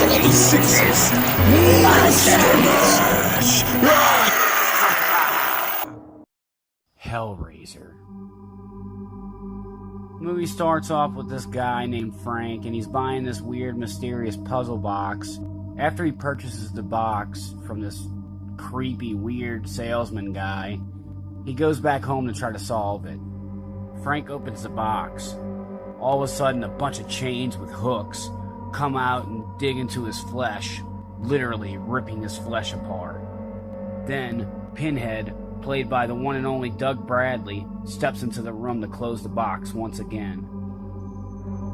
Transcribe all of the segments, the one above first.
Success! Monster Mash! HELLRAISER. The movie starts off with this guy named Frank, and he's buying this weird, mysterious puzzle box. After he purchases the box from this creepy, weird salesman guy, he goes back home to try to solve it. Frank opens the box. All of a sudden, a bunch of chains with hooks come out and dig into his flesh, literally ripping his flesh apart. Then, Pinhead, played by the one and only Doug Bradley, steps into the room to close the box once again.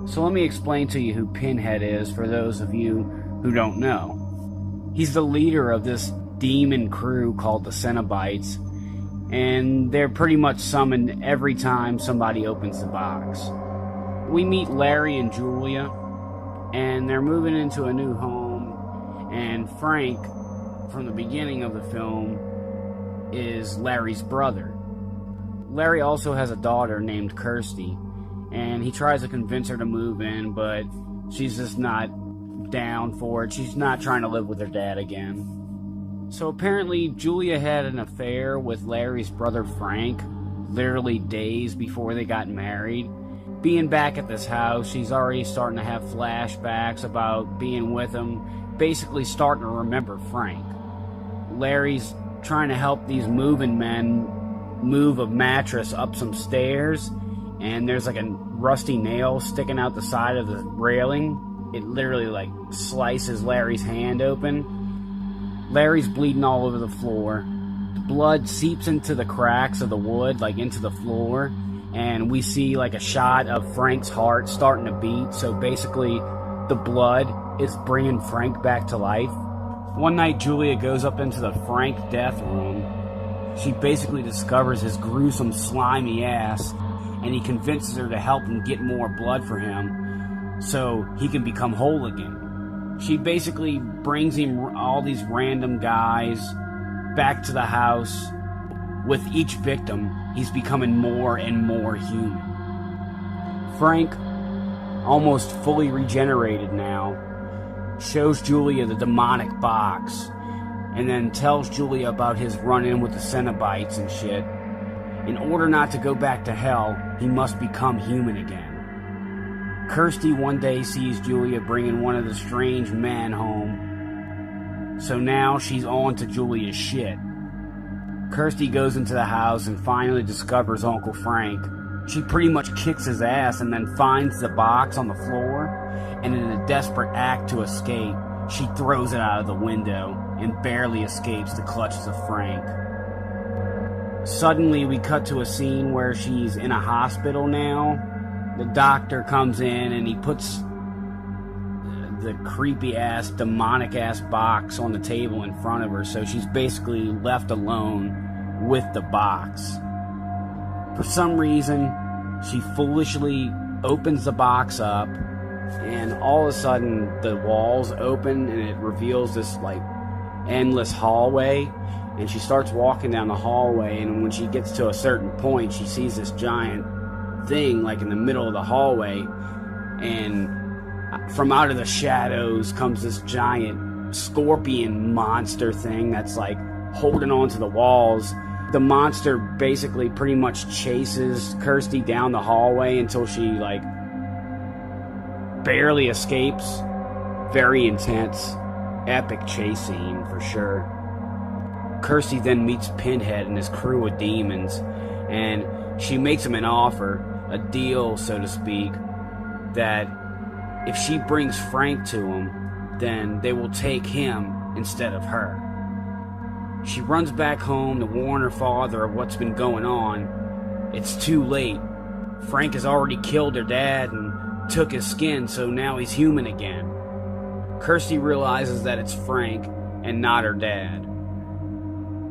So let me explain to you who Pinhead is for those of you who don't know. He's the leader of this demon crew called the Cenobites, and they're pretty much summoned every time somebody opens the box. We meet Larry and Julia, and they're moving into a new home, and Frank, from the beginning of the film, is Larry's brother. Larry also has a daughter named Kirsty, and he tries to convince her to move in, but she's just not down for it. She's not trying to live with her dad again. So apparently Julia had an affair with Larry's brother Frank, literally days before they got married. Being back at this house, she's already starting to have flashbacks about being with him, basically starting to remember Frank. Larry's trying to help these moving men move a mattress up some stairs, and there's like a rusty nail sticking out the side of the railing. It literally slices Larry's hand open. Larry's bleeding all over the floor. The blood seeps into the cracks of the wood, into the floor, and we see a shot of Frank's heart starting to beat. So basically the blood is bringing Frank back to life. One night Julia goes up into the Frank death room. She basically discovers his gruesome slimy ass, and he convinces her to help him get more blood for him so he can become whole again. She basically brings him all these random guys back to the house. With each victim, he's becoming more and more human. Frank, almost fully regenerated now, shows Julia the demonic box, and then tells Julia about his run-in with the Cenobites and shit. In order not to go back to hell, he must become human again. Kirsty one day sees Julia bringing one of the strange men home, so now she's on to Julia's shit. Kirsty goes into the house and finally discovers Uncle Frank. She pretty much kicks his ass and then finds the box on the floor, and in a desperate act to escape, she throws it out of the window and barely escapes the clutches of Frank. Suddenly we cut to a scene where she's in a hospital now. The doctor comes in and he puts the creepy ass, demonic ass box on the table in front of her, so she's basically left alone with the box. For some reason, she foolishly opens the box up, and all of a sudden the walls open and it reveals this endless hallway, and she starts walking down the hallway, and when she gets to a certain point, she sees this giant thing in the middle of the hallway, and from out of the shadows comes this giant scorpion monster thing that's holding on to the walls. The monster basically pretty much chases Kirsty down the hallway until she barely escapes. Very intense, epic chase scene for sure. Kirsty then meets Pinhead and his crew of demons, and she makes him an offer, a deal so to speak, that if she brings Frank to him, then they will take him instead of her. She runs back home to warn her father of what's been going on. It's too late. Frank has already killed her dad and took his skin, so now he's human again. Kirsty realizes that it's Frank and not her dad.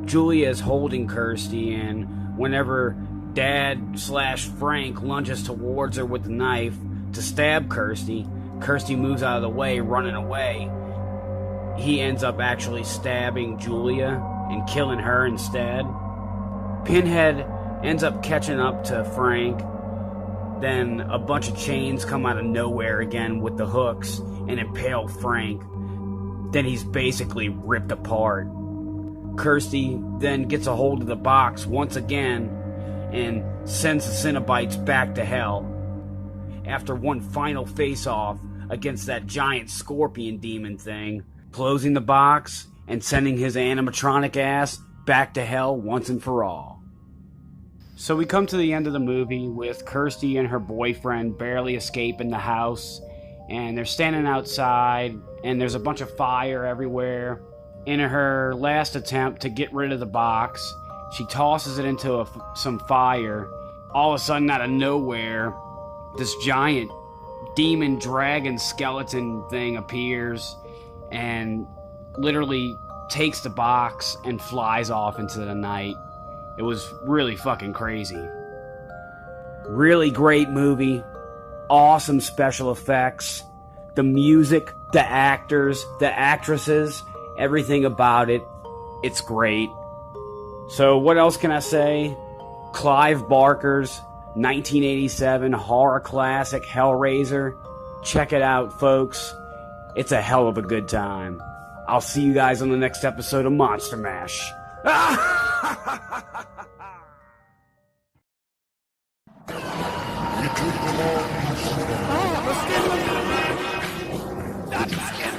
Julia is holding Kirsty, and whenever Dad/Frank lunges towards her with the knife to stab Kirsty, Kirsty moves out of the way, running away. He ends up actually stabbing Julia and killing her instead. Pinhead ends up catching up to Frank. Then a bunch of chains come out of nowhere again with the hooks and impale Frank. then he's basically ripped apart. Kirsty then gets a hold of the box once again and sends the Cenobites back to hell. After one final face-off against that giant scorpion demon thing, closing the box and sending his animatronic ass back to hell once and for all. So we come to the end of the movie with Kirsty and her boyfriend barely escaping the house, and they're standing outside, and there's a bunch of fire everywhere. In her last attempt to get rid of the box, she tosses it into some fire. All of a sudden, out of nowhere, this giant demon dragon skeleton thing appears and literally takes the box and flies off into the night. It was really fucking crazy. Really great movie. Awesome special effects. The music, the actors, the actresses, everything about it. It's great. So what else can I say? Clive Barker's 1987 horror classic Hellraiser. Check it out, folks. It's a hell of a good time. I'll see you guys on the next episode of Monster Mash. Let's get